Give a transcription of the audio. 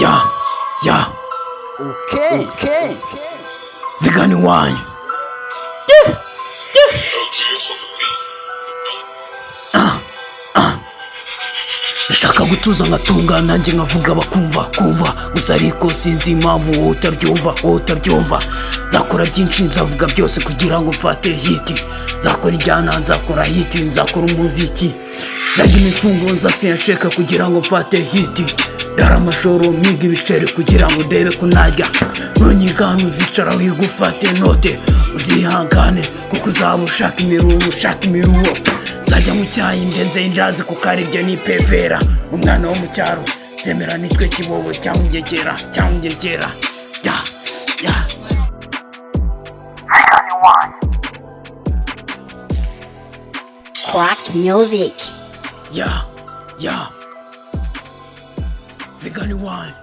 Yeah. Okay. Vegan wine. Ndashaka gutuza nkatunga nanjye nkavuga bakumva gusa ariko sinzi impamvu wowe utaryumva nzakora byinshi nzavuga byose kugira ngo mfate hiti nzakora injyana nzakora hiti nzakora umuziki nzajya imifunguro nzasiyasheka kugira ngo mfate hiti dara amashoro mpiga ibiceri kugira ngo ndebe ko najya nonyigana uzicara wigufate note uzihangane kuko uzaba ushaka imiruho nzajya mu cyayi ndenze indazi kuko ari byo ni pevera umwana wo mu cyaro nzemera nitwe kibobo cyangwa ingegera Crack music. Yeah. Vegan wine.